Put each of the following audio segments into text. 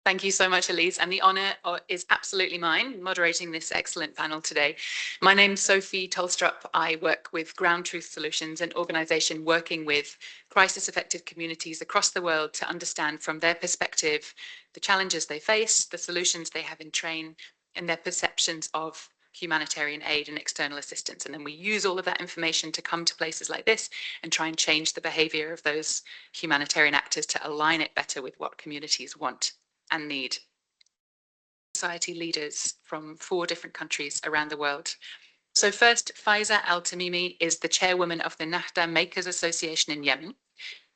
Thank you so much, Elise. And the honour is absolutely mine, moderating this excellent panel today. My name's Sophie Tolstrup. I work with Ground Truth Solutions, an organisation working with crisis-affected communities across the world to understand from their perspective the challenges they face, the solutions they have in train, and their perceptions of humanitarian aid and external assistance. And then we use all of that information to come to places like this and try and change the behaviour of those humanitarian actors to align it better with what communities want and need. Society leaders from 4 different countries around the world. So first, Faiza Al-Tamimi is the chairwoman of the Nahda Makers Association in Yemen.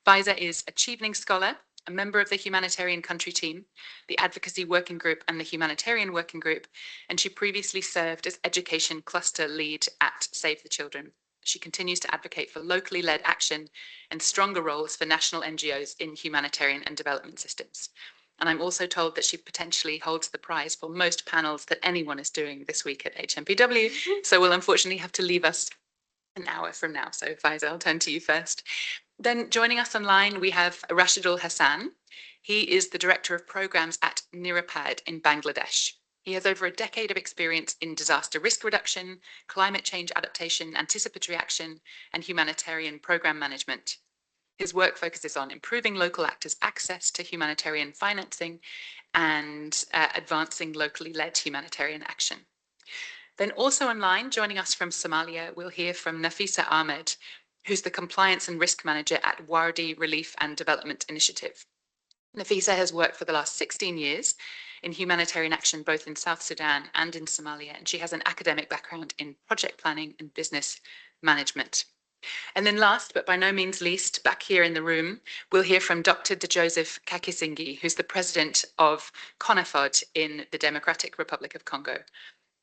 Faiza is a Chevening scholar, a member of the humanitarian country team, the advocacy working group and the humanitarian working group, and she previously served as education cluster lead at Save the Children. She continues to advocate for locally led action and stronger roles for national NGOs in humanitarian and development systems. And I'm also told that she potentially holds the prize for most panels that anyone is doing this week at HNPW. So we'll unfortunately have to leave us an hour from now. So Faiza, I'll turn to you first. Then joining us online, we have Rashidul Hassan. He is the Director of Programs at Nirapad in Bangladesh. He has over a decade of experience in disaster risk reduction, climate change adaptation, anticipatory action, and humanitarian program management. His work focuses on improving local actors' access to humanitarian financing and advancing locally led humanitarian action. Then also online, joining us from Somalia, we'll hear from Nafisa Ahmed, who's the Compliance and Risk Manager at Wardi Relief and Development Initiative. Nafisa has worked for the last 16 years in humanitarian action, both in South Sudan and in Somalia, and she has an academic background in project planning and business management. And then last, but by no means least, back here in the room, we'll hear from Dr. De Joseph Kakisingi, who's the president of CONAFOD in the Democratic Republic of Congo.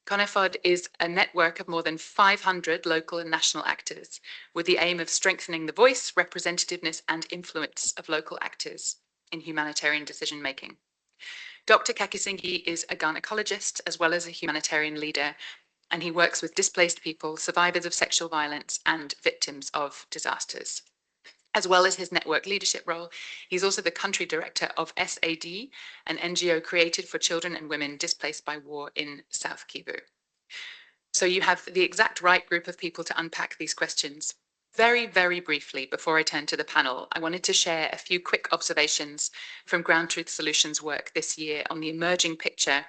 CONAFOD is a network of more than 500 local and national actors with the aim of strengthening the voice, representativeness, and influence of local actors in humanitarian decision-making. Dr. Kakisingi is a gynecologist as well as a humanitarian leader, and he works with displaced people, survivors of sexual violence, and victims of disasters. As well as his network leadership role, he's also the country director of SAD, an NGO created for children and women displaced by war in South Kivu. So you have the exact right group of people to unpack these questions. Very, very briefly, before I turn to the panel, I wanted to share a few quick observations from Ground Truth Solutions work this year on the emerging picture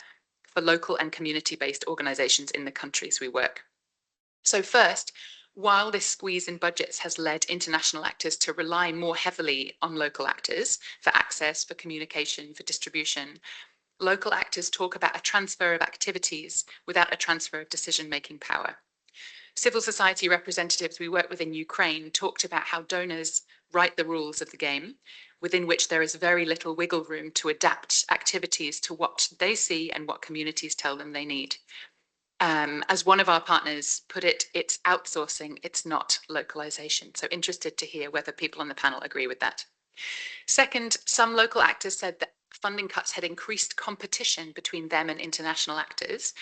for local and community-based organizations in the countries we work. So first, while this squeeze in budgets has led international actors to rely more heavily on local actors for access, for communication, for distribution, local actors talk about a transfer of activities without a transfer of decision-making power. Civil society representatives we work with in Ukraine talked about how donors write the rules of the game, within which there is very little wiggle room to adapt activities to what they see and what communities tell them they need. As one of our partners put it, it's outsourcing, it's not localization. So interested to hear whether people on the panel agree with that. Second, some local actors said that funding cuts had increased competition between them and international actors,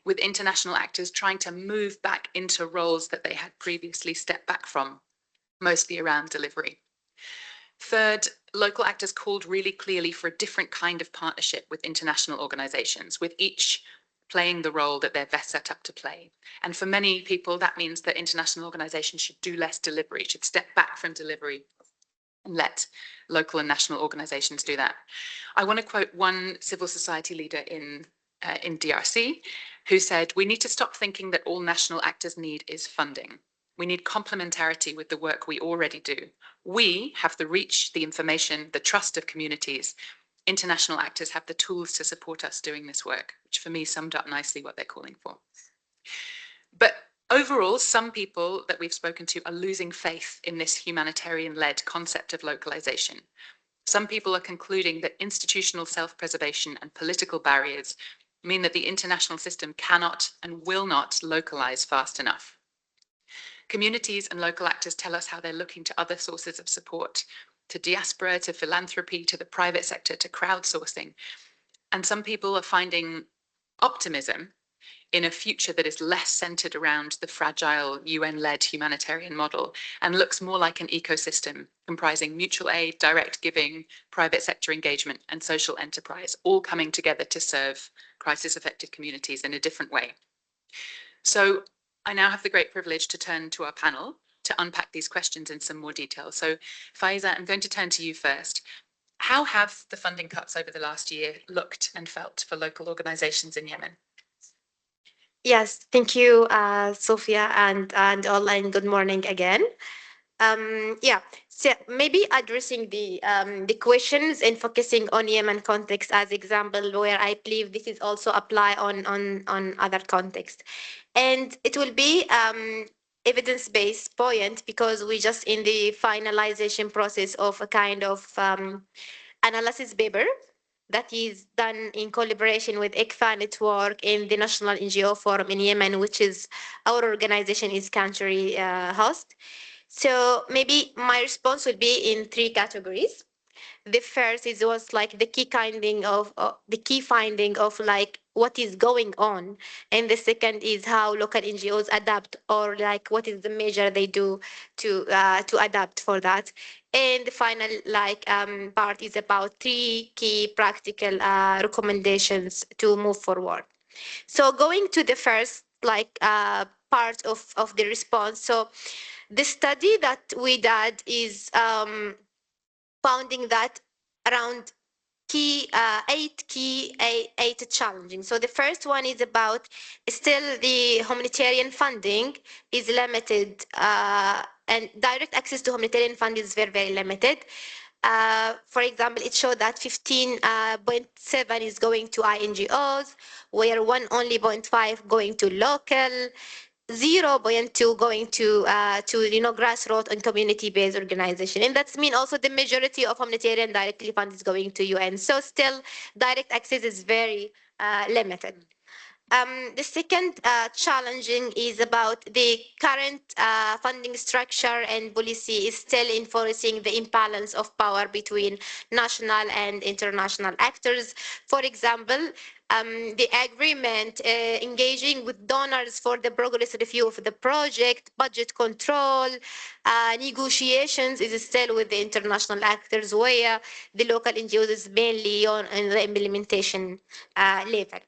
with international actors trying to move back into roles that they had previously stepped back from, mostly around delivery. Third, local actors called really clearly for a different kind of partnership with international organizations, with each playing the role that they're best set up to play. And for many people, that means that international organizations should do less delivery, should step back from delivery and let local and national organizations do that. I want to quote one civil society leader in DRC who said, "We need to stop thinking that all national actors need is funding. We need complementarity with the work we already do. We have the reach, the information, the trust of communities. International actors have the tools to support us doing this work," which for me summed up nicely what they're calling for. But overall, some people that we've spoken to are losing faith in this humanitarian-led concept of localization. Some people are concluding that institutional self-preservation and political barriers mean that the international system cannot and will not localize fast enough. Communities and local actors tell us how they're looking to other sources of support, to diaspora, to philanthropy, to the private sector, to crowdsourcing. And some people are finding optimism in a future that is less centered around the fragile UN-led humanitarian model and looks more like an ecosystem comprising mutual aid, direct giving, private sector engagement, and social enterprise, all coming together to serve crisis-affected communities in a different way. So I now have the great privilege to turn to our panel to unpack these questions in some more detail. So Faiza, I'm going to turn to you first. How have the funding cuts over the last year looked and felt for local organizations in Yemen? Yes, thank you, Sophia, and all, and good morning again. Yeah, so maybe addressing the questions and focusing on Yemen context as example, where I believe this is also apply on other context, and it will be evidence-based point because we just in the finalization process of a kind of analysis paper that is done in collaboration with ICFA Network and the National NGO Forum in Yemen, which is our organization is country host. So maybe my response would be in three categories. The first is was like the key finding of like what is going on, and the second is how local NGOs adapt or like what is the measure they do to adapt for that, and the final part is about three key practical recommendations to move forward. So going to the first part of the response. So the study that we did is founding that around eight challenging. So the first one is about still the humanitarian funding is limited, and direct access to humanitarian fund is very, very limited. For example, it showed that 15.7 is going to NGOs, where one only 0.5 going to local, 0.2 going to grassroots and community-based organization, and that's mean also the majority of humanitarian directly fund is going to UN. So still, direct access is very limited. The second challenging is about the current funding structure and policy is still enforcing the imbalance of power between national and international actors. For example, the agreement engaging with donors for the progress review of the project, budget control, negotiations is still with the international actors, where the local NGOs is mainly on the implementation level.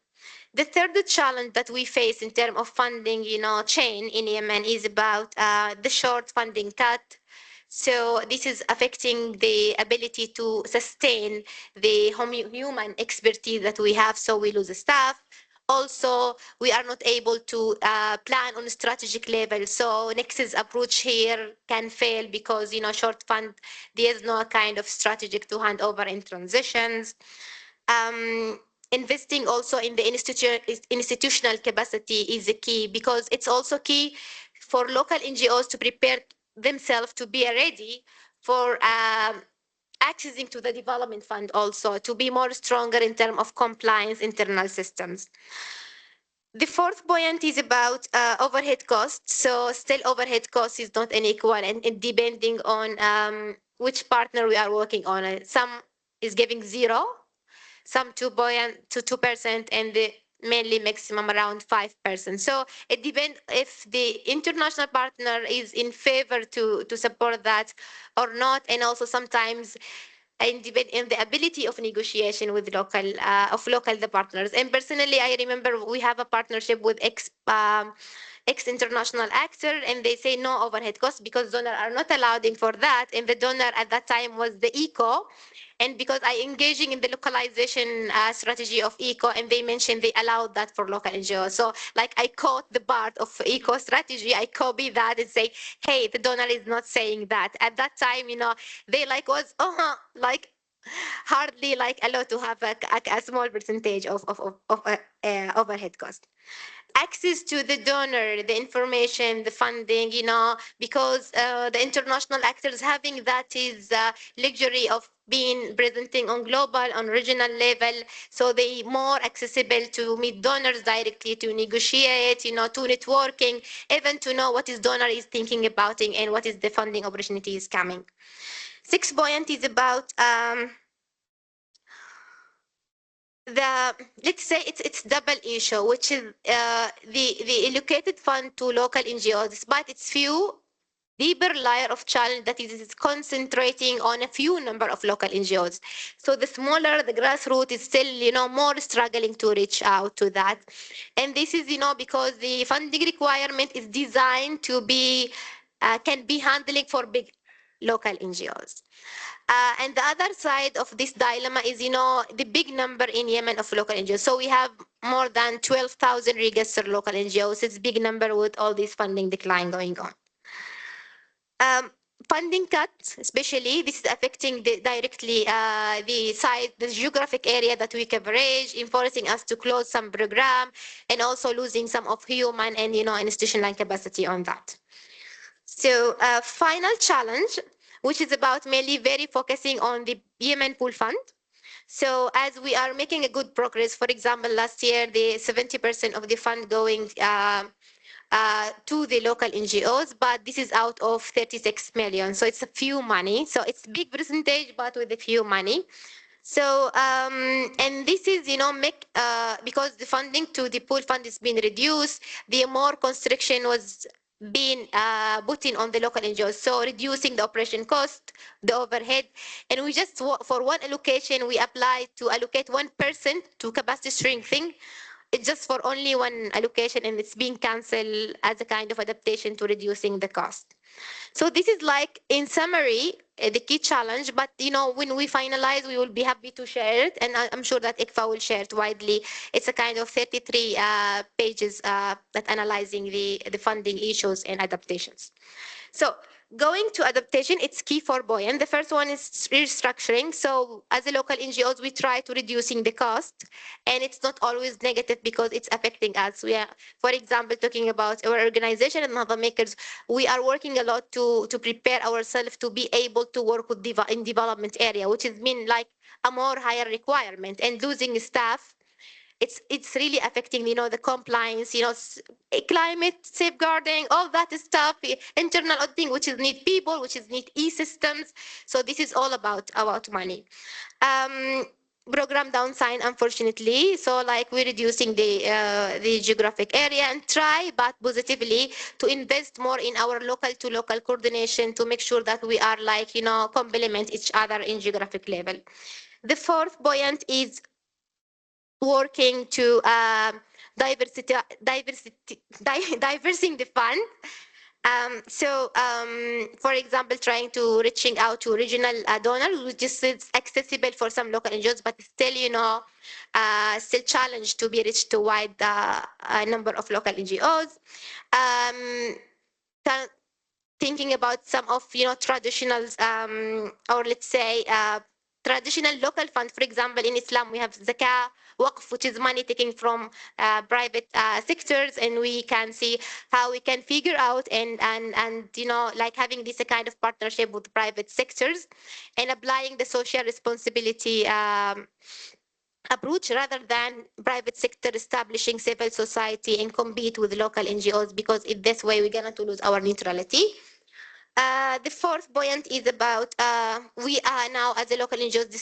The third challenge that we face in terms of funding, chain in Yemen is about the short funding cut. So this is affecting the ability to sustain the human expertise that we have. So we lose staff. Also, we are not able to plan on a strategic level. So Nexus approach here can fail because, short fund, there's no kind of strategic to hand over in transitions. Um, Investing also in the institutional capacity is a key because it's also key for local NGOs to prepare themselves to be ready for accessing to the development fund, also to be more stronger in terms of compliance internal systems. The fourth point is about overhead costs. So still overhead cost is not unequal, and depending on which partner we are working on. Some is giving zero, some 2%, and the mainly maximum around 5%. So it depends if the international partner is in favor to support that or not, and also sometimes and depend in the ability of negotiation with local the partners. And personally, I remember we have a partnership with ex international actor, and they say no overhead costs because donors are not allowed in for that, and the donor at that time was the eco. And because I engaging in the localization strategy of eco, and they mentioned they allowed that for local NGOs. So like I caught the part of eco strategy, I copy that and say, hey, the donor is not saying that. At that time, they like was like hardly like allowed to have a small percentage of overhead cost. Access to the donor, the information, the funding, because the international actors having that is luxury of being presenting on global, on regional level, so they more accessible to meet donors directly, to negotiate, to networking, even to know what is donor is thinking about and what is the funding opportunity is coming. 6 point is about let's say it's double issue, which is the allocated fund to local NGOs, despite its few deeper layer of challenge that is concentrating on a few number of local NGOs. So the smaller the grassroots is still, more struggling to reach out to that. And this is, because the funding requirement is designed to be, can be handling for big local NGOs. And the other side of this dilemma is, the big number in Yemen of local NGOs. So we have more than 12,000 registered local NGOs. It's a big number with all this funding decline going on. Funding cuts, especially, this is affecting directly the geographic area that we coverage, enforcing us to close some program, and also losing some of human and institutional capacity on that. So, final challenge, which is about mainly very focusing on the Yemen Pool Fund. So as we are making a good progress, for example, last year, the 70% of the fund going to the local NGOs, but this is out of 36 million. So it's a few money. So it's big percentage, but with a few money. So, and this is, because the funding to the pool fund is being reduced, the more constriction was being put in on the local NGOs. So reducing the operation cost, the overhead, and we just, for one allocation, we applied to allocate 1% to capacity strengthening. It's just for only one allocation, and it's being canceled as a kind of adaptation to reducing the cost. So this is like, in summary, the key challenge. But when we finalize, we will be happy to share it, and I'm sure that ICFA will share it widely. It's a kind of 33 pages that analyzing the funding issues and adaptations. So going to adaptation, it's key for buoyant. The first one is restructuring. So as a local NGOs, we try to reducing the cost, and it's not always negative because it's affecting us. We are, for example, talking about our organization and Nahda Makers, we are working a lot to prepare ourselves to be able to work with in development area, which has been like a more higher requirement, and losing staff, it's really affecting the compliance, climate safeguarding, all that stuff, internal auditing, which is need people, which is need e-systems. So this is all about money. Program downside, unfortunately. So like we're reducing the geographic area, and try, but positively, to invest more in our local to local coordination to make sure that we are like complement each other in geographic level. The fourth buoyant is working to diversing the fund. For example, trying to reaching out to regional donors, which is accessible for some local NGOs, but still, still challenged to be reached to wide number of local NGOs. Thinking about some of traditional or let's say traditional local funds. For example, in Islam we have zakah, waqf, which is money taken from private sectors, and we can see how we can figure out and like having this kind of partnership with private sectors and applying the social responsibility approach rather than private sector establishing civil society and compete with local NGOs, because in this way we're going to lose our neutrality. The fourth buoyant is about we are now as a local NGOs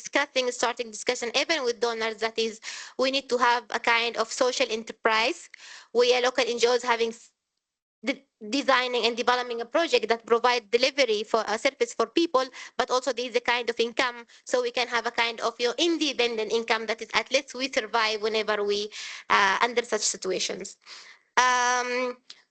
starting discussion even with donors, that is we need to have a kind of social enterprise where local NGOs having designing and developing a project that provide delivery for a service for people, but also there is a kind of income, so we can have a kind of independent income that is at least we survive whenever we under such situations.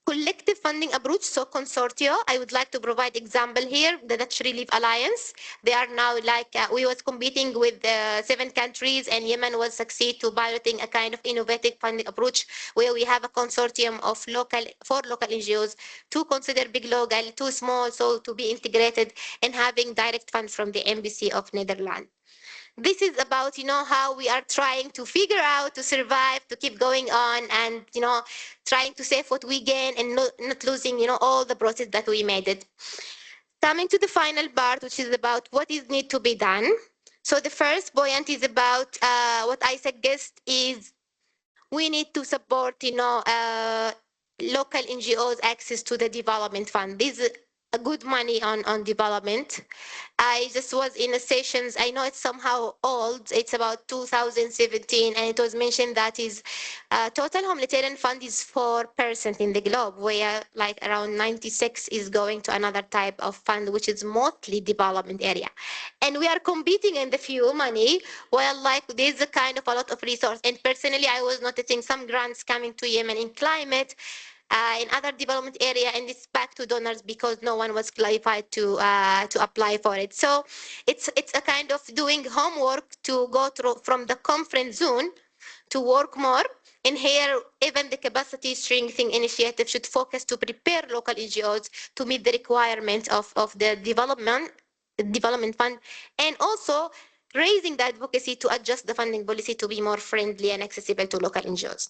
Collective funding approach, so consortia. I would like to provide example here, the Dutch Relief Alliance. They are now like, we was competing with 7 countries, and Yemen was succeed to piloting a kind of innovative funding approach where we have a consortium of 4 local NGOs, 2 considered big local, 2 small, so to be integrated, and having direct funds from the Embassy of Netherlands. This is about how we are trying to figure out to survive, to keep going on, and trying to save what we gain and not losing all the process that we made it. Coming to the final part, which is about what is need to be done. So the first buoyant is about what I suggest is we need to support local NGOs access to the development fund. This a good money on development. I just was in a sessions. I know it's somehow old. It's about 2017, and it was mentioned that is total humanitarian fund is 4% in the globe, where like around 96 is going to another type of fund, which is mostly development area. And we are competing in the few money, while like there's a kind of a lot of resource. And personally, I was noticing some grants coming to Yemen in climate, in other development area, and it's back to donors because no one was qualified to apply for it. So it's a kind of doing homework to go through from the conference zone to work more. And here, even the capacity strengthening initiative should focus to prepare local NGOs to meet the requirements of the development fund, and also raising the advocacy to adjust the funding policy to be more friendly and accessible to local NGOs.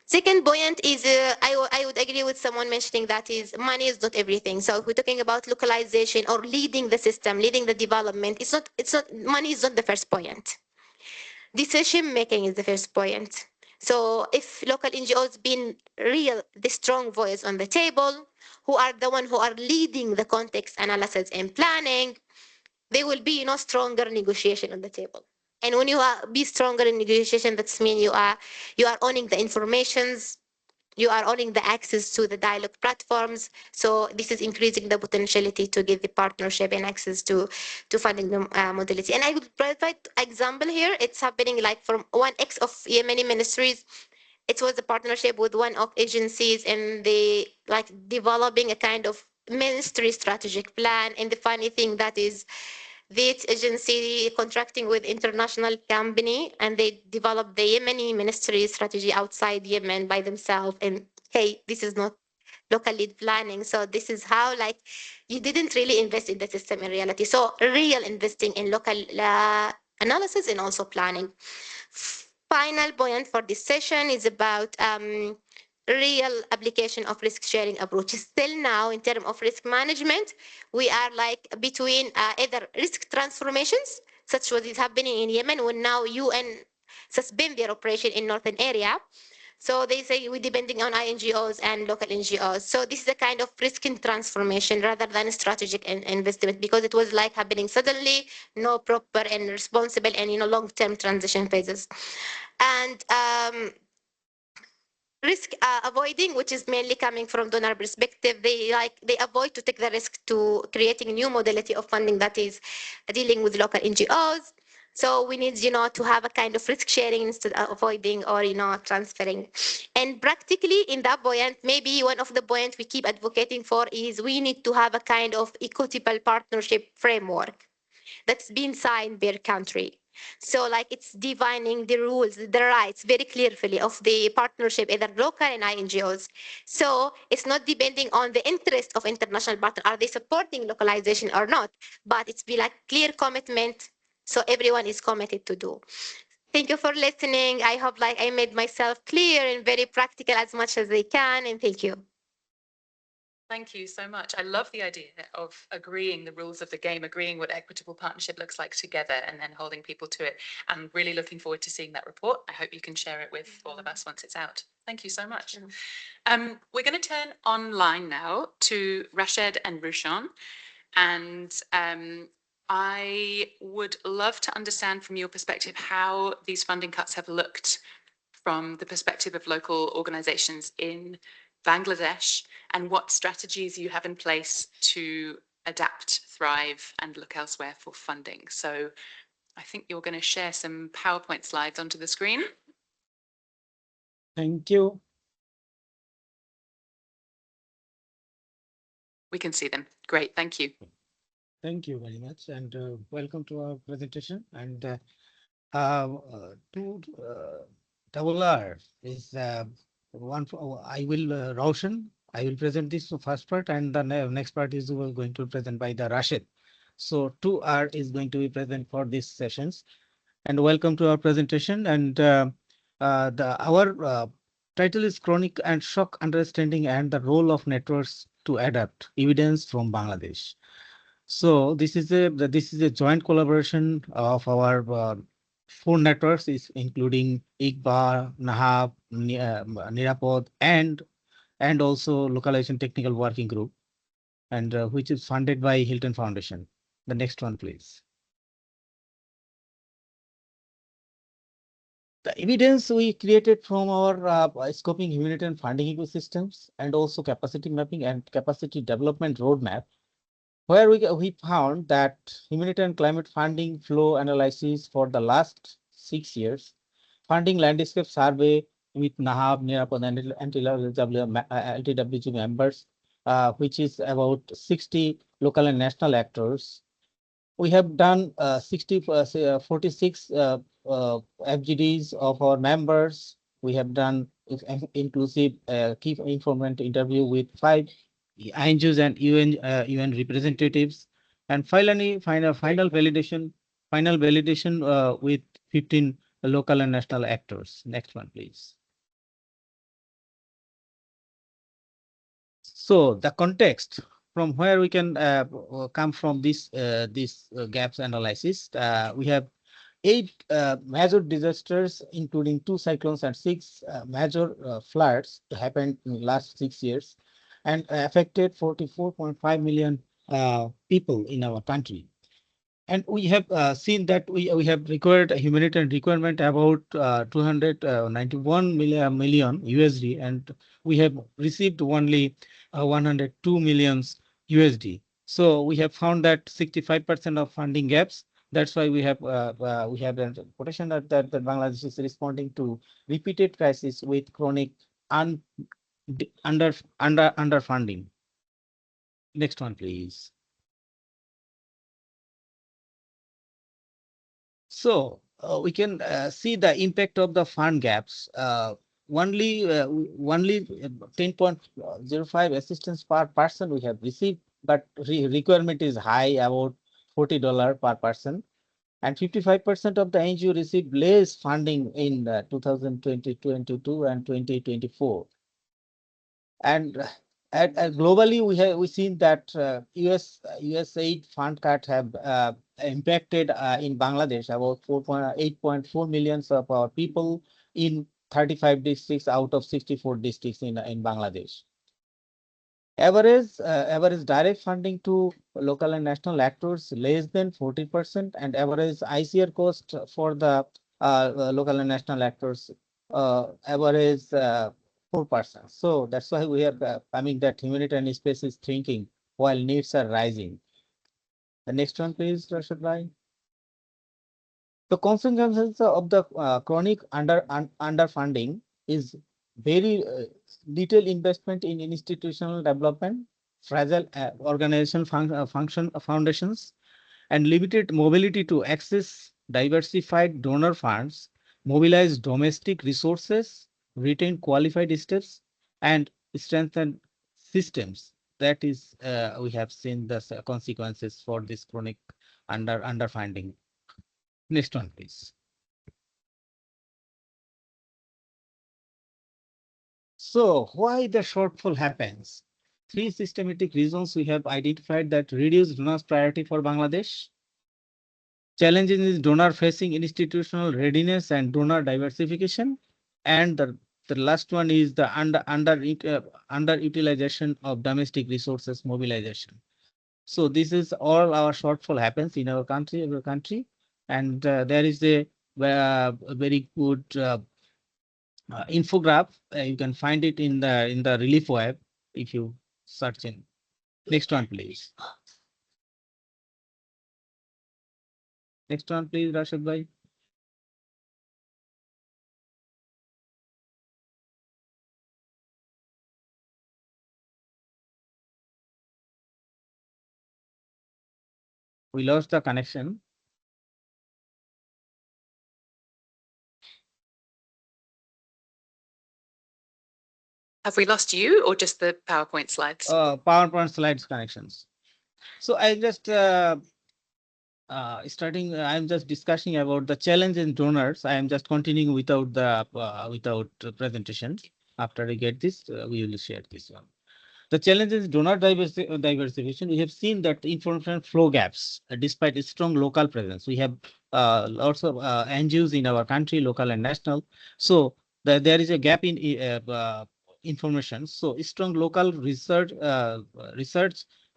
Second point is, I would agree with someone mentioning that is money is not everything. So if we're talking about localization or leading the system, leading the development, it's not, money is not the first point. Decision making is the first point. So if local NGOs being real, the strong voice on the table, who are the one who are leading the context analysis and planning, there will be stronger negotiation on the table. And when you are be stronger in negotiation, that's mean you are owning the informations, you are owning the access to the dialogue platforms. So this is increasing the potentiality to give the partnership and access to funding the modality. And I would provide example here. It's happening like from one X of Yemeni ministries. It was a partnership with one of agencies, and they like developing a kind of ministry strategic plan. And the funny thing that is this agency contracting with international company, and they developed the Yemeni ministry strategy outside Yemen by themselves. And hey, this is not local lead planning. So this is how like you didn't really invest in the system in reality. So real investing in local analysis and also planning. Final point for this session is about real application of risk sharing approaches. Still now, in terms of risk management, we are like between either risk transformations, such what is happening in Yemen, when now UN suspend their operation in northern area. So they say we're depending on NGOs and local NGOs. So this is a kind of risk in transformation rather than strategic investment, because it was like happening suddenly, no proper and responsible and long-term transition phases. And risk avoiding, which is mainly coming from donor perspective, they avoid to take the risk to creating a new modality of funding that is dealing with local NGOs. So we need to have a kind of risk sharing instead of avoiding or transferring. And practically in that point, maybe one of the points we keep advocating for is we need to have a kind of equitable partnership framework that's been signed per country. So like it's defining the rules, the rights very clearly of the partnership, either local and NGOs. So it's not depending on the interest of international partners, are they supporting localization or not, but it's be like clear commitment, so everyone is committed to do. Thank you for listening. I hope like I made myself clear and very practical as much as I can, and thank you. Thank you so much. I love the idea of agreeing the rules of the game, agreeing what equitable partnership looks like together, and then holding people to it. I'm really looking forward to seeing that report. I hope you can share it with all of us once it's out. Thank you so much. We're going to turn online now to Rached and Rushan. And I would love to understand from your perspective how these funding cuts have looked from the perspective of local organizations in Bangladesh, and what strategies you have in place to adapt, thrive, and look elsewhere for funding. So I think you're going to share some PowerPoint slides onto the screen. Thank you. We can see them. Great, thank you. Thank you very much, and welcome to our presentation. And double R is one. I will Roshan. I will present this first part, and the next part is going to be present by the Rashid. So 2R is going to be present for these sessions. And welcome to our presentation. And our title is Chronic and Shock Understanding and the Role of Networks to Adapt Evidence from Bangladesh. So this is a joint collaboration of our 4 networks, is including IGBA, NAHAB, Nirapod, and also Localization Technical Working Group. and which is funded by Hilton Foundation. The next one, please. The evidence we created from our scoping humanitarian funding ecosystems and also capacity mapping and capacity development roadmap, where we found that humanitarian climate funding flow analysis for the last 6 years, funding landscape survey with NAHAB, NIRAPOD, and LTWG members, which is about 60 local and national actors. We have done 46 FGDs of our members. We have done inclusive key informant interview with 5 NGOs and UN representatives, and finally final validation with 15 local and national actors. Next one, please. So the context from where we can come from this gaps analysis, we have 8 major disasters, including 2 cyclones and 6 major floods happened in the last 6 years and affected 44.5 million people in our country. And we have seen that we have required a humanitarian requirement about 291 million USD, and we have received only 102 millions USD. So we have found that 65% of funding gaps. That's why we have the quotation that Bangladesh is responding to repeated crisis with chronic underfunding. Next one, please. So we can see the impact of the fund gaps. Only 10.05 assistance per person we have received, but requirement is high, about $40 per person. And 55% of the NGO received less funding in 2022 and 2024. And globally, we seen that USAID fund cuts have impacted in Bangladesh about 8.4 million of our people in 35 districts out of 64 districts in Bangladesh. Average direct funding to local and national actors less than 40%, and average ICR cost for the local and national actors average 4%. So that's why we are coming that humanitarian space is shrinking while needs are rising. The next one, please, Rashid Bhai. The consequences of the chronic underfunding is very little investment in institutional development, fragile organization foundations, and limited mobility to access diversified donor funds, mobilize domestic resources, retain qualified staffs, and strengthen systems. That is, we have seen the consequences for this chronic underfunding. Next one, please. So why the shortfall happens? 3 systematic reasons we have identified that reduce donors priority for Bangladesh. Challenges is donor facing institutional readiness and donor diversification. And the last one is the underutilization of domestic resources mobilization. So this is all our shortfall happens in our country, and there is a very good infograph. You can find it in the relief web if you search in. Next one, please. Next one, please, Rashid Bhai. We lost the connection. Have we lost you or just the PowerPoint slides? PowerPoint slides connections. So I just I'm just discussing about the challenge in donors. I am just continuing without the presentation. After I get this, we will share this one. The challenge is donor diversification. We have seen that information flow gaps, despite a strong local presence. We have lots of NGOs in our country, local and national. So there is a gap in information. So strong local research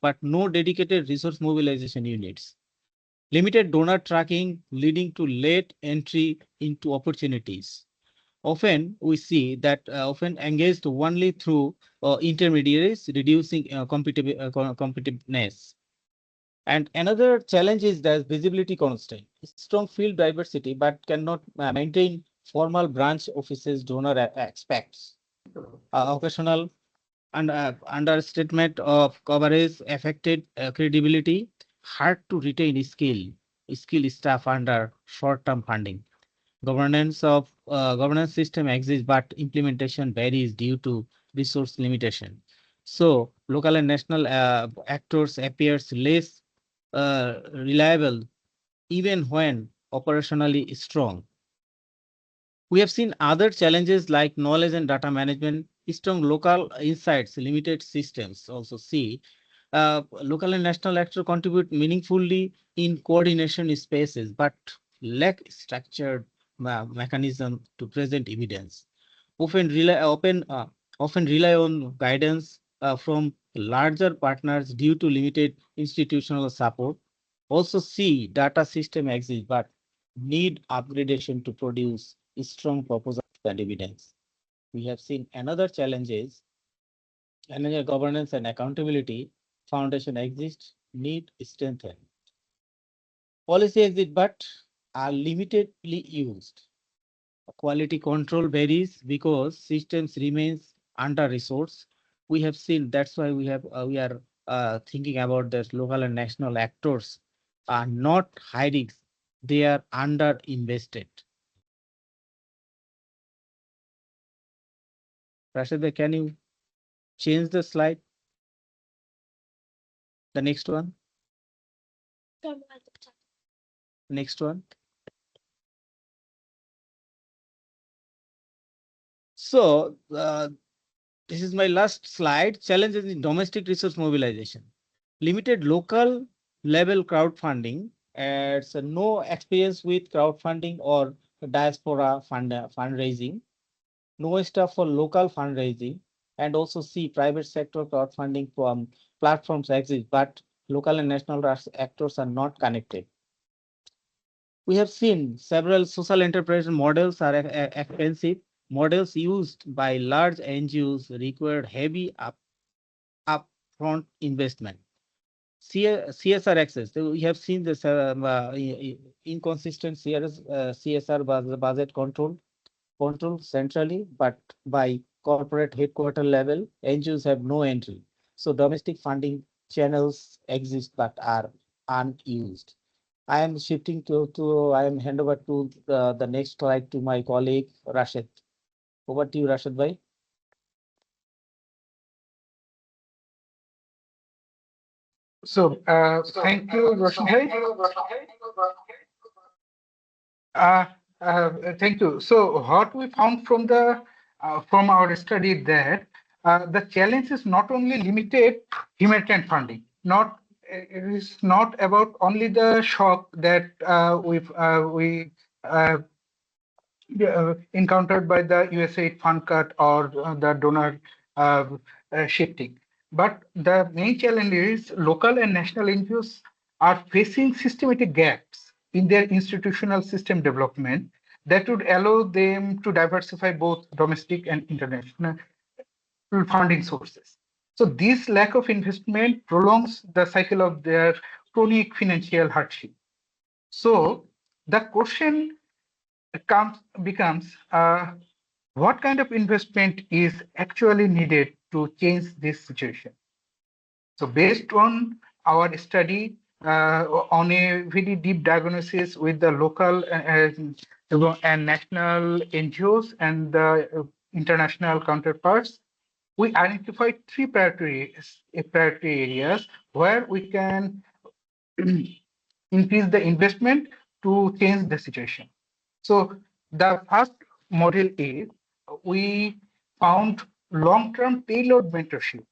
but no dedicated resource mobilization units. Limited donor tracking leading to late entry into opportunities. Often we see that often engaged only through intermediaries, reducing competitiveness. And another challenge is the visibility constraint. Strong field diversity, but cannot maintain formal branch offices donor aspects. Occasional and understatement of coverage affected credibility, hard to retain skill staff under short-term funding. Governance system exists, but implementation varies due to resource limitation. So local and national actors appears less reliable even when operationally strong. We have seen other challenges like knowledge and data management, strong local insights, limited systems. Also see local and national actors contribute meaningfully in coordination spaces, but lack structured mechanism to present evidence. Often rely on guidance from larger partners due to limited institutional support. Also see data system exist, but need upgradation to produce strong proposals and evidence. We have seen another challenge is manager governance and accountability. Foundation exists, need strengthen. Policy exist, but are limitedly used. Quality control varies because systems remains under resource. We have seen that's why we are thinking about that local and national actors are not hiding, they are under invested. Rashid, can you change the slide? The next one. Next one. So this is my last slide. Challenges in domestic resource mobilization. Limited local level crowdfunding. It's no experience with crowdfunding or diaspora fundraising. No staff for local fundraising, and also see private sector crowdfunding from platforms exist, but local and national actors are not connected. We have seen several social enterprise models are expensive. Models used by large NGOs require heavy upfront investment. CSR access. So we have seen this inconsistent CSR budget control centrally, but by corporate headquarter level, NGOs have no entry. So domestic funding channels exist but are unused. I am shifting I am hand over to the next slide to my colleague Rashid. Over to you, Rashid bhai. So, thank you, Roshan bhai. Thank you. So, what we found from the from our study that the challenge is not only limited humanitarian funding, not it is not about only the shock that we encountered by the USAID fund cut or the donor shifting. But the main challenge is local and national NGOs are facing systematic gaps in their institutional system development that would allow them to diversify both domestic and international funding sources. So this lack of investment prolongs the cycle of their chronic financial hardship. So the question becomes what kind of investment is actually needed to change this situation. So based on our study on a very deep diagnosis with the local and national NGOs and the international counterparts, we identified three priority areas where we can increase the investment to change the situation. So the first model is we found long-term tailored mentorship,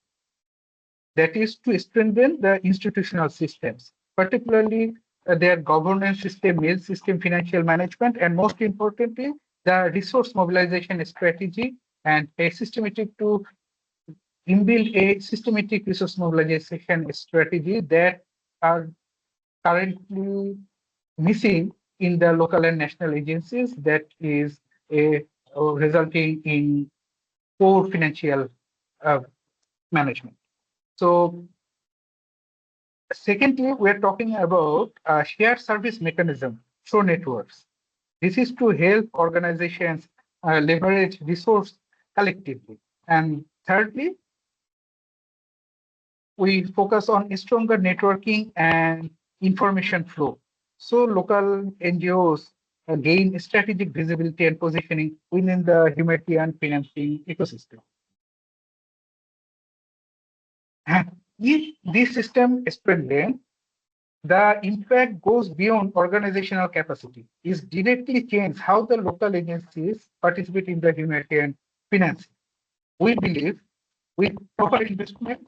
that is to strengthen the institutional systems, particularly their governance system, mail system, financial management, and most importantly, the resource mobilization strategy and a systematic to inbuilt a systematic resource mobilization strategy that are currently missing in the local and national agencies, that is resulting in poor financial uh, management. So secondly, we're talking about shared service mechanism through networks. This is to help organizations leverage resource collectively. And thirdly, we focus on stronger networking and information flow. So local NGOs gain strategic visibility and positioning within the humanitarian financing ecosystem. If this system is strengthened, the impact goes beyond organizational capacity. It directly changes how the local agencies participate in the humanitarian financing. We believe with proper investment,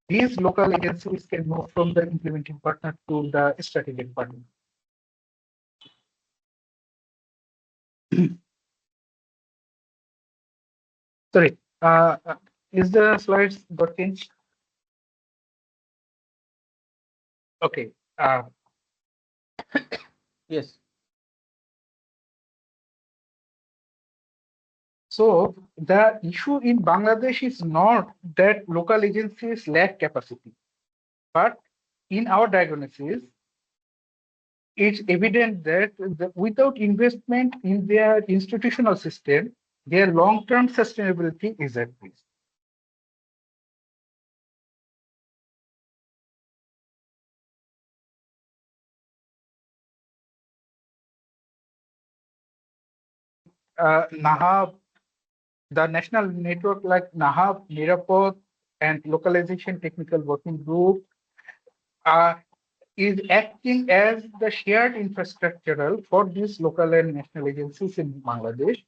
these local agencies can move from the implementing partner to the strategic partner. Sorry, is the slides got changed? Okay. Yes. So the issue in Bangladesh is not that local agencies lack capacity, but in our diagnosis, it's evident that without investment in their institutional system, their long-term sustainability is at risk. NAHAB, the national network like NAHAB, Nirapod, and Localization Technical Working Group is acting as the shared infrastructural for these local and national agencies in Bangladesh.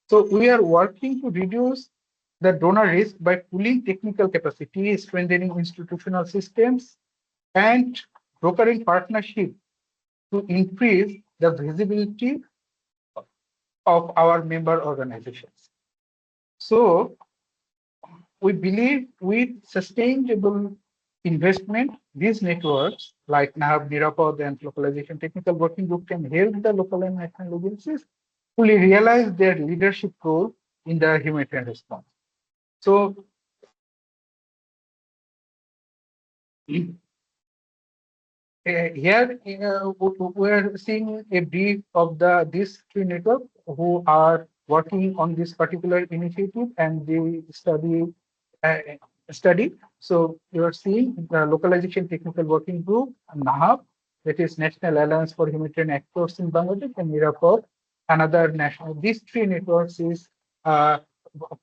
So we are working to reduce the donor risk by pooling technical capacity, strengthening institutional systems, and brokering partnership to increase the visibility of our member organizations. So we believe with sustainable investment, these networks like NAV, Nirapod, and Localization Technical Working Group can help the local and national agencies fully realize their leadership role in the humanitarian response. So here we're seeing a brief of these three networks who are working on this particular initiative and the study. So you're seeing the Localization Technical Working Group, NAHAB, that is National Alliance for Humanitarian Actors in Bangladesh, and Nirapod, another national. These three networks is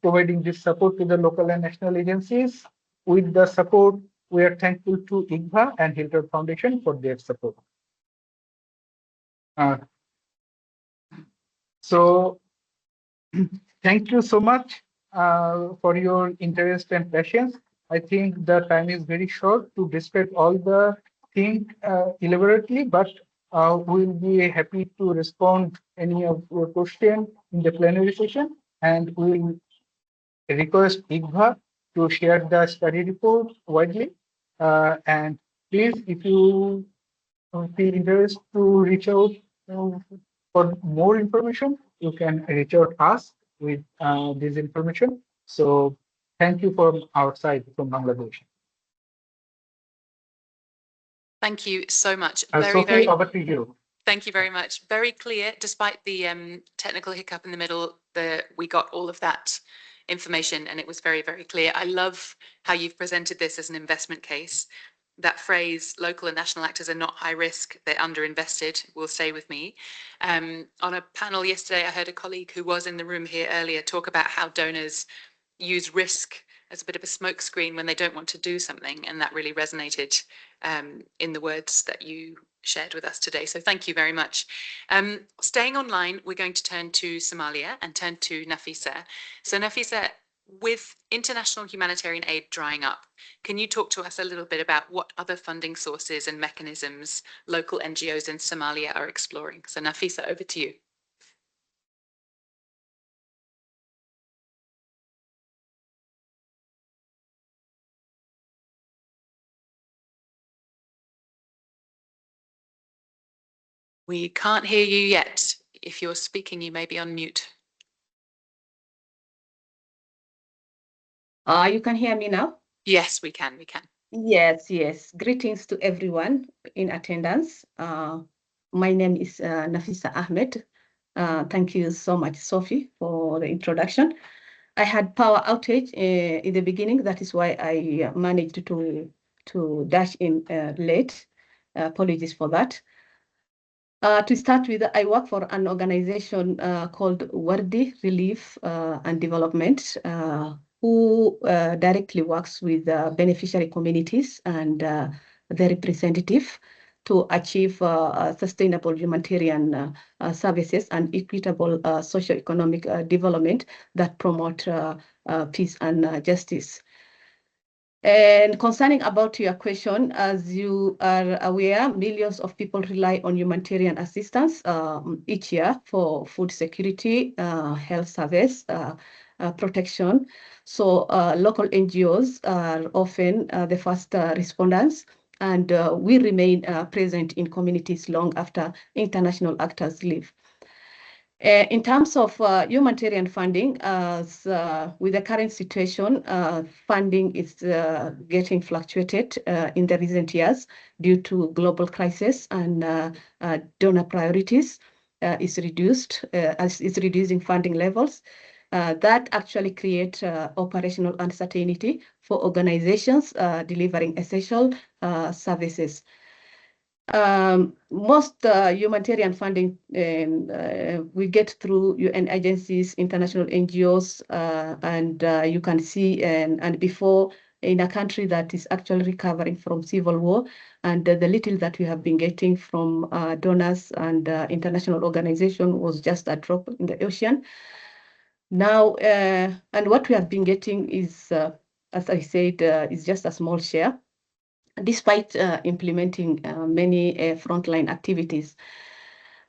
providing this support to the local and national agencies. With the support, we are thankful to IGVA and Hilton Foundation for their support. So thank you so much for your interest and patience. I think the time is very short to describe all the things elaborately, but we'll be happy to respond any of your question in the plenary session, and we'll request IGVA to share the study report widely. And please, if you feel interest to reach out for more information, you can reach out us with this information. So thank you from our side from Bangladesh. Thank you so much. Sophie, over to you. Thank you very much. Very clear, despite the technical hiccup in the middle, we got all of that information and it was very, very clear. I love how you've presented this as an investment case. That phrase, local and national actors are not high risk, they're underinvested, will stay with me. On a panel yesterday, I heard a colleague who was in the room here earlier talk about how donors use risk as a bit of a smokescreen when they don't want to do something, and that really resonated in the words that you shared with us today. So thank you very much. Staying online, we're going to turn to Somalia and turn to Nafisa. So Nafisa, with international humanitarian aid drying up, can you talk to us a little bit about what other funding sources and mechanisms local NGOs in Somalia are exploring? So Nafisa, over to you. We can't hear you yet. If you're speaking, you may be on mute. You can hear me now? Yes, we can. Yes, yes. Greetings to everyone in attendance. My name is Nafisa Ahmed. Thank you so much, Sophie, for the introduction. I had power outage in the beginning. That is why I managed to dash in late. Apologies for that. To start with, I work for an organization called Wardi Relief and Development, who directly works with beneficiary communities and their representative to achieve sustainable humanitarian services and equitable socio-economic development that promote peace and justice. And concerning about your question, as you are aware, millions of people rely on humanitarian assistance each year for food security, health service, protection. So local NGOs are often the first responders, and we remain present in communities long after international actors leave. In terms of humanitarian funding, with the current situation, funding is getting fluctuated in the recent years due to global crisis and donor priorities is reduced, as is reducing funding levels. That actually create operational uncertainty for organizations delivering essential services. Most humanitarian funding we get through UN agencies, international NGOs, and you can see, and before in a country that is actually recovering from civil war, and the little that we have been getting from donors and international organization was just a drop in the ocean. Now, and what we have been getting is, as I said, is just a small share, despite implementing many frontline activities.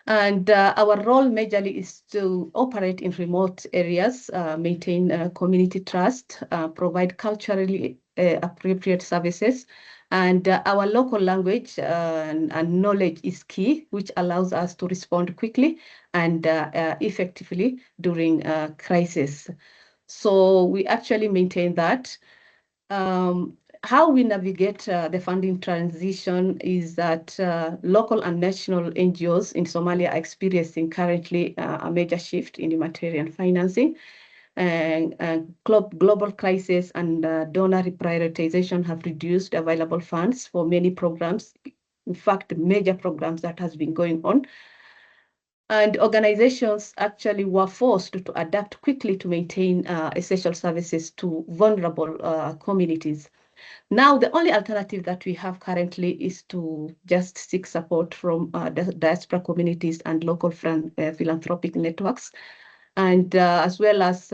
And our role majorly is to operate in remote areas, maintain community trust, provide culturally appropriate services, and our local language and knowledge is key, which allows us to respond quickly and effectively during crisis. So we actually maintain that. How we navigate the funding transition is that local and national NGOs in Somalia are experiencing currently a major shift in humanitarian financing. And global crisis and donor reprioritization have reduced available funds for many programs. In fact, major programs that has been going on. And organizations actually were forced to adapt quickly to maintain essential services to vulnerable communities. Now, the only alternative that we have currently is to just seek support from the diaspora communities and local philanthropic networks, and as well as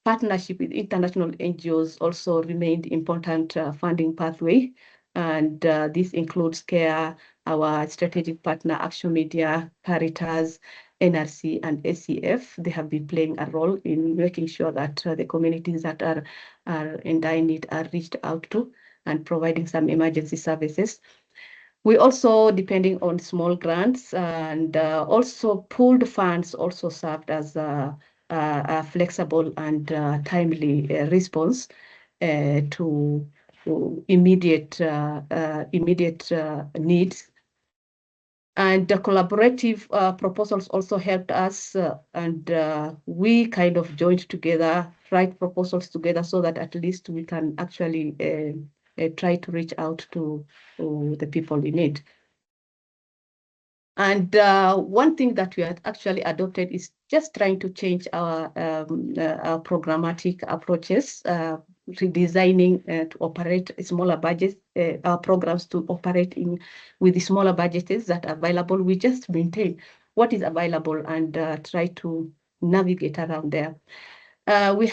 partnership with international NGOs also remained important funding pathway. And this includes CARE, our strategic partner, Action Media, Caritas, NRC, and ACF. They have been playing a role in making sure that the communities that are in dire need are reached out to and providing some emergency services. We also, depending on small grants and also pooled funds also served as a flexible and timely response to immediate needs. And the collaborative proposals also helped us, and we kind of joined together, write proposals together so that at least we can actually try to reach out to the people in need. And one thing that we had actually adopted is just trying to change our programmatic approaches, redesigning to operate smaller budgets, our programs to operate with the smaller budgets that are available. We just maintain what is available and try to navigate around there. We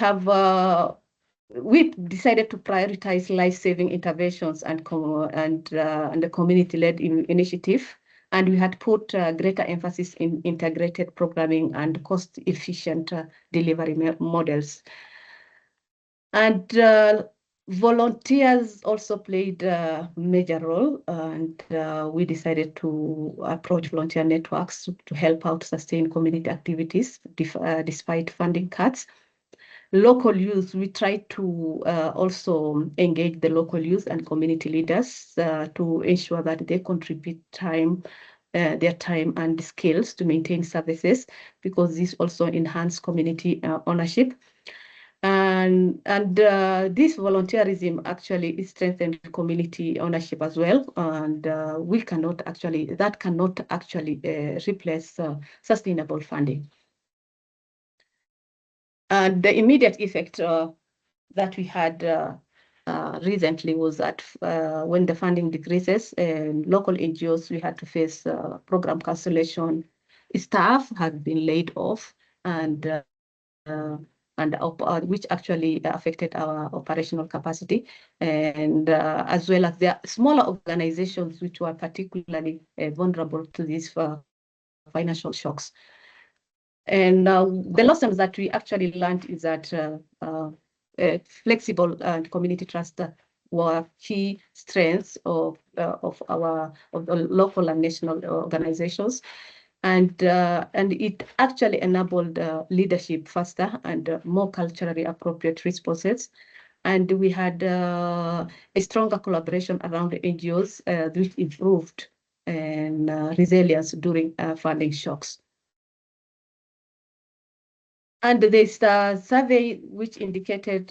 decided to prioritize life-saving interventions and the community-led initiative. And we had put greater emphasis in integrated programming and cost-efficient delivery models. And Volunteers also played a major role, and we decided to approach volunteer networks to help out sustain community activities despite funding cuts. Local youth, we tried to also engage the local youth and community leaders to ensure that they contribute their time and skills to maintain services, because this also enhance community ownership. And this volunteerism actually strengthened community ownership as well. And that cannot actually replace sustainable funding. And the immediate effect that we had recently was that when the funding decreases, local NGOs, we had to face program cancellation. Staff had been laid off, and which actually affected our operational capacity, and as well as the smaller organizations which were particularly vulnerable to these financial shocks. And the lessons that we actually learned is that flexible and community trust were key strengths of the local and national organizations. And it actually enabled leadership faster and more culturally appropriate responses. And we had a stronger collaboration around the NGOs, which improved resilience during funding shocks. And there's a survey which indicated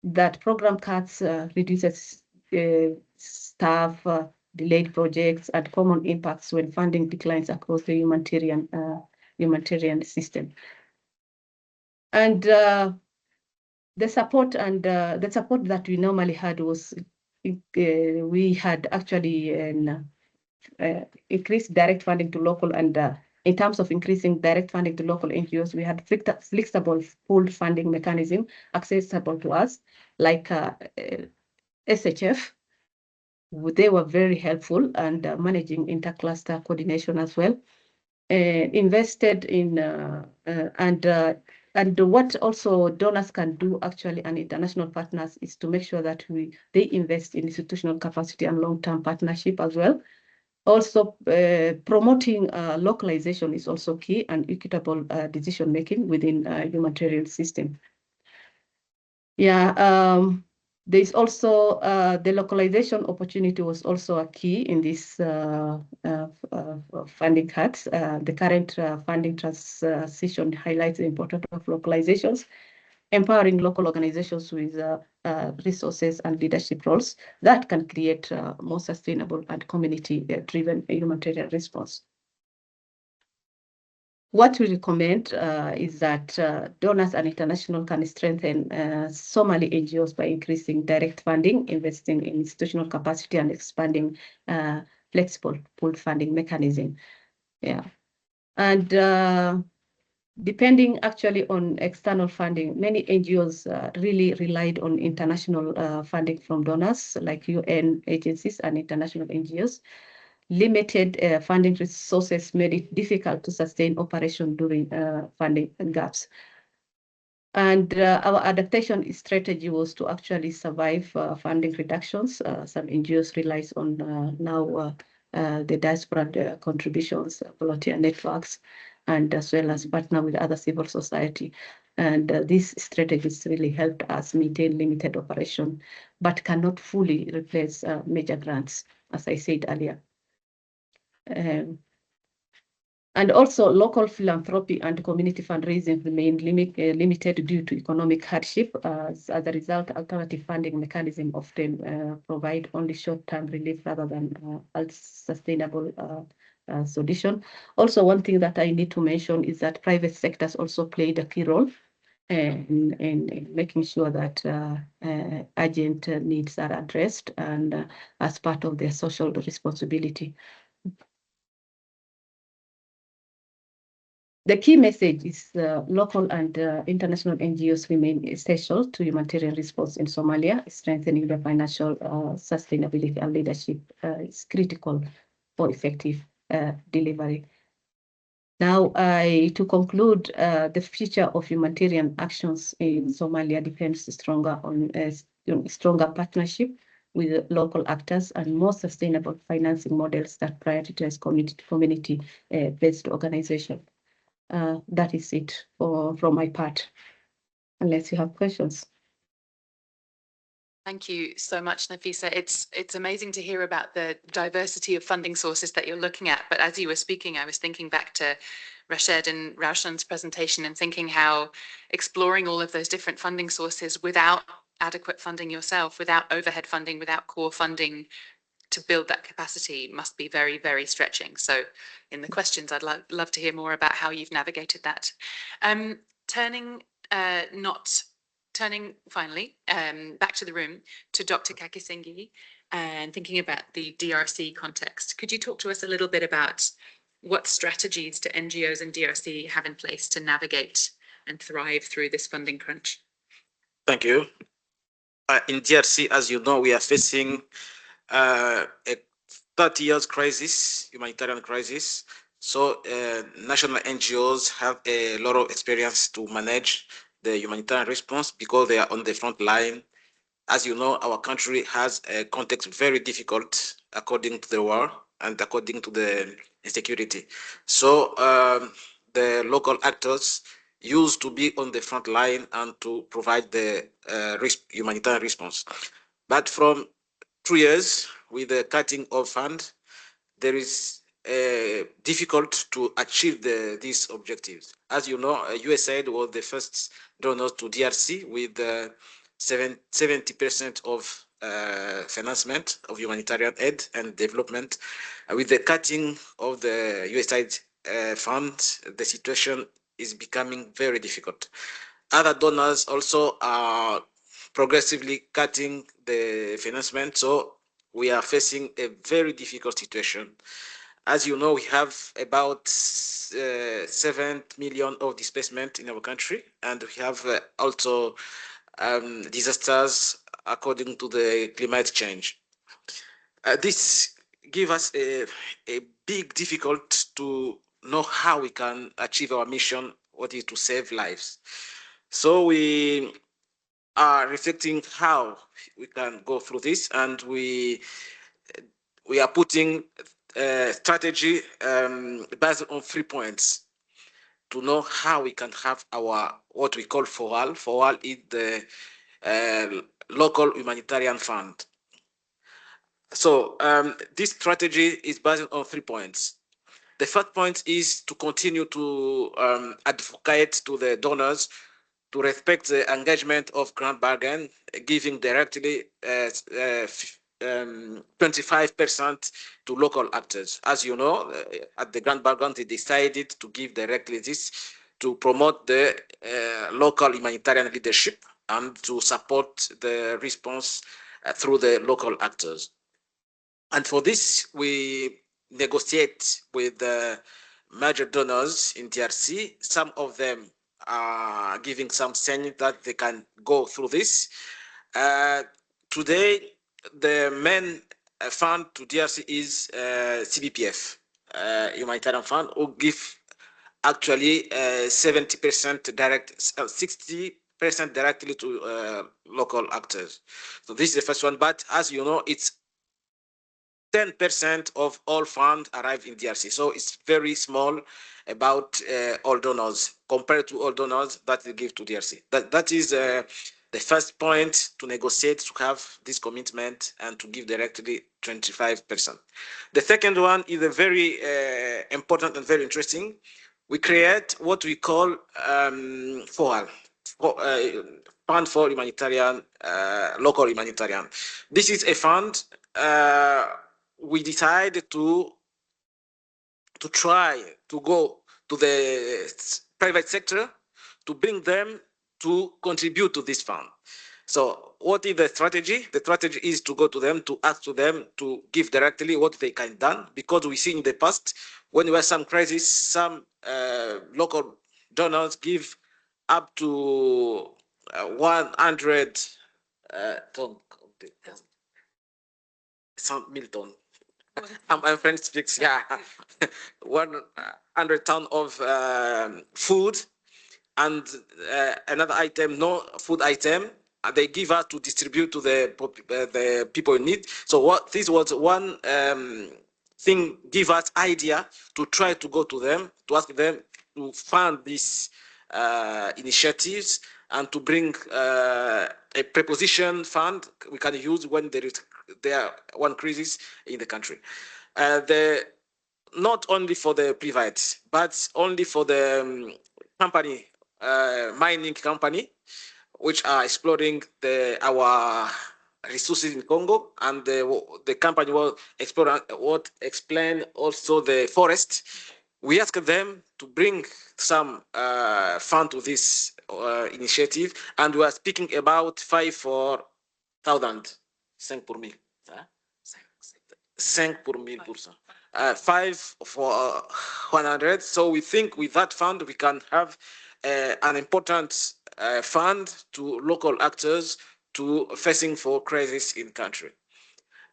that program cuts reduces staff, delayed projects, and common impacts when funding declines across the humanitarian system. And the support that we normally had was we had actually increased direct funding to local, and in terms of increasing direct funding to local NGOs, we had flexible pooled funding mechanism accessible to us, like SHF. They were very helpful, and managing intercluster coordination as well. Invested in and what also donors can do actually, and international partners, is to make sure that they invest in institutional capacity and long-term partnership as well. Also, promoting localization is also key, and equitable decision-making within humanitarian system. Yeah, there's also the localization opportunity was also a key in this funding cuts. The current funding transition highlights the importance of localizations, empowering local organizations with resources and leadership roles that can create more sustainable and community-driven humanitarian response. What we recommend is that donors and international can strengthen Somali NGOs by increasing direct funding, investing in institutional capacity, and expanding flexible pooled funding mechanism. Yeah, and depending actually on external funding, many NGOs really relied on international funding from donors like UN agencies and international NGOs. Limited funding resources made it difficult to sustain operation during funding gaps. And our adaptation strategy was to actually survive funding reductions. Some NGOs relies on now the diaspora contributions, volunteer networks, and as well as partner with other civil society. And these strategies really helped us maintain limited operation, but cannot fully replace major grants, as I said earlier. And also local philanthropy and community fundraising remain limited due to economic hardship. As a result, alternative funding mechanisms often provide only short-term relief rather than a sustainable solution. Also, one thing that I need to mention is that private sectors also played a key role in making sure that urgent needs are addressed, and as part of their social responsibility. The key message is local and international NGOs remain essential to humanitarian response in Somalia. Strengthening the financial sustainability and leadership is critical for effective delivery. Now, to conclude, the future of humanitarian actions in Somalia depends stronger on stronger partnership with local actors and more sustainable financing models that prioritize community-based organization. That is it from my part, unless you have questions. Thank you so much, Nafisa. It's amazing to hear about the diversity of funding sources that you're looking at. But as you were speaking, I was thinking back to Rached and Raushan's presentation and thinking how exploring all of those different funding sources without adequate funding yourself, without overhead funding, without core funding to build that capacity must be very, very stretching. So in the questions, I'd love to hear more about how you've navigated that. Turning finally back to the room to Dr. Kakisengi and thinking about the DRC context. Could you talk to us a little bit about what strategies do NGOs and DRC have in place to navigate and thrive through this funding crunch? Thank you. In DRC, as you know, we are facing a 30 years crisis, humanitarian crisis. So national NGOs have a lot of experience to manage the humanitarian response because they are on the front line. As you know, our country has a context very difficult according to the war and according to the insecurity. So the local actors used to be on the front line and to provide the humanitarian response. But from 2 years, with the cutting of funds, there is difficult to achieve these objectives. As you know, USAID was the first donor to DRC with 70% of financement of humanitarian aid and development. With the cutting of the USAID fund, the situation is becoming very difficult. Other donors also are progressively cutting the financement, so we are facing a very difficult situation. As you know, we have about 7 million of displacement in our country, and we have also disasters according to the climate change. This gives us a big difficulty to know how we can achieve our mission, what is to save lives. So we are reflecting how we can go through this, and we are putting strategy based on 3 points to know how we can have our what we call FOAL. FOAL is the local humanitarian fund. So this strategy is based on 3 points. The first point is to continue to advocate to the donors to respect the engagement of Grand Bargain, giving directly 25% to local actors. As you know, at the Grand Bargain, they decided to give directly this to promote the local humanitarian leadership and to support the response through the local actors. And for this, we negotiate with the major donors in DRC. Some of them are giving some sign that they can go through this. Today, the main fund to DRC is CBPF, humanitarian fund, who give actually 70% direct, 60% directly to local actors. So this is the first one, but as you know, it's 10% of all funds arrive in DRC. So it's very small about all donors compared to all donors that they give to DRC. That is the first point to negotiate, to have this commitment and to give directly 25%. The second one is a very important and very interesting. We create what we call FOAL, Fund for Humanitarian, Local Humanitarian. This is a fund we decided to try to go to the private sector to bring them to contribute to this fund. So what is the strategy? The strategy is to go to them, to ask to them to give directly what they can do, because we see in the past, when there was some crisis, some local donors give up to 100 ton, some million. My friend speaks, yeah. 100 ton of food and another item, no food item, they give us to distribute to the people in need. So what this was one thing give us idea to try to go to them, to ask them to fund these initiatives and to bring a preposition fund we can use when there one crisis in the country. Not only for the private, but only for the company, mining company, which are exploring our resources in Congo, and the company will explore what explain also the forest. We ask them to bring some fund to this initiative, and we are speaking about 5,000, 5 pour 1000. 5 pour 1000%. 5 for 100. So we think with that fund we can have an important fund to local actors to facing for crisis in country.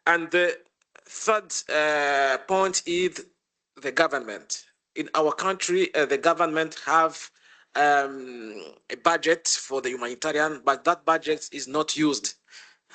And the third point is the government. In our country, the government have a budget for the humanitarian, but that budget is not used.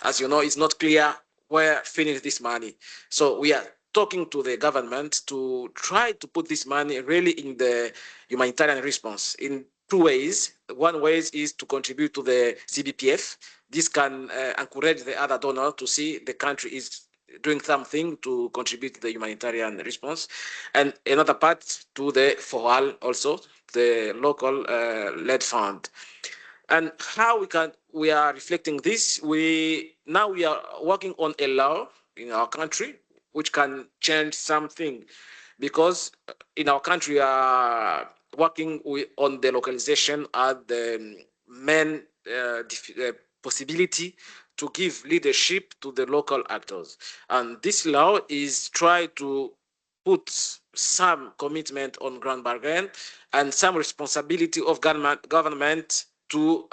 As you know, it's not clear where finish this money. So we are talking to the government to try to put this money really in the humanitarian response in two ways. One way is to contribute to the CBPF. This can encourage the other donor to see the country is doing something to contribute to the humanitarian response. And another part to the FOAL also, the local led fund. And how we are reflecting this, now we are working on a law in our country which can change something, because in our country we are working on the localization as the main possibility to give leadership to the local actors. And this law is try to put some commitment on ground bargain and some responsibility of government to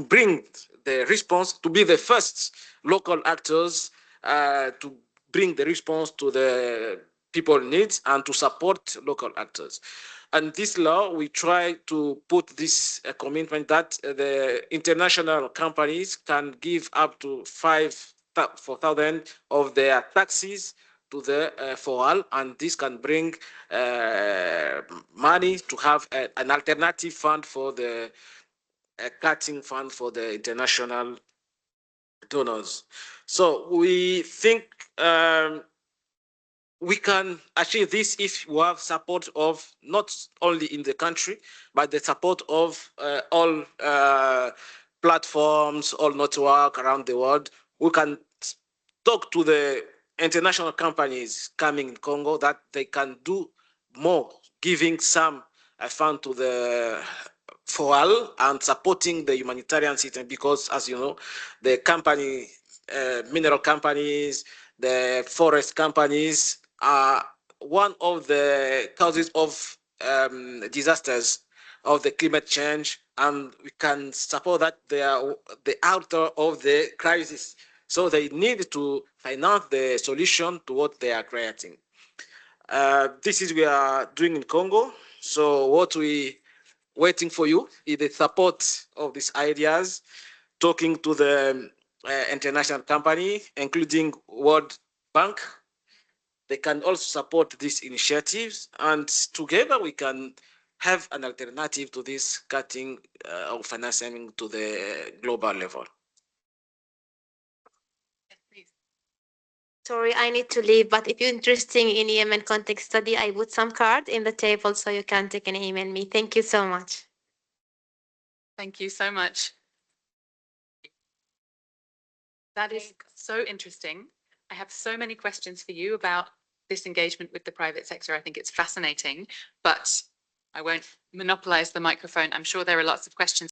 bring the response, to be the first local actors to bring the response to the people needs and to support local actors. And this law, we try to put this commitment that the international companies can give up to 4,000 of their taxes to the FOAL, and this can bring money to have an alternative fund for the cutting fund for the international donors. So we think we can achieve this if we have support of not only in the country, but the support of all platforms, all network around the world. We can talk to the international companies coming in Congo that they can do more, giving some fund to the FOAL and supporting the humanitarian system, because as you know, the company, mineral companies, the forest companies are one of the causes of disasters of the climate change, and we can support that they are the author of the crisis. So they need to finance the solution to what they are creating. This is what we are doing in Congo. So what we waiting for you is the support of these ideas, talking to the international company, including World Bank. They can also support these initiatives, and together we can have an alternative to this cutting of financing to the global level. Sorry, I need to leave, but if you're interested in Yemen context study, I put some card in the table so you can take and email me. Thank you so much. Thank you so much. That is so interesting. I have so many questions for you about this engagement with the private sector. I think it's fascinating, but I won't monopolize the microphone. I'm sure there are lots of questions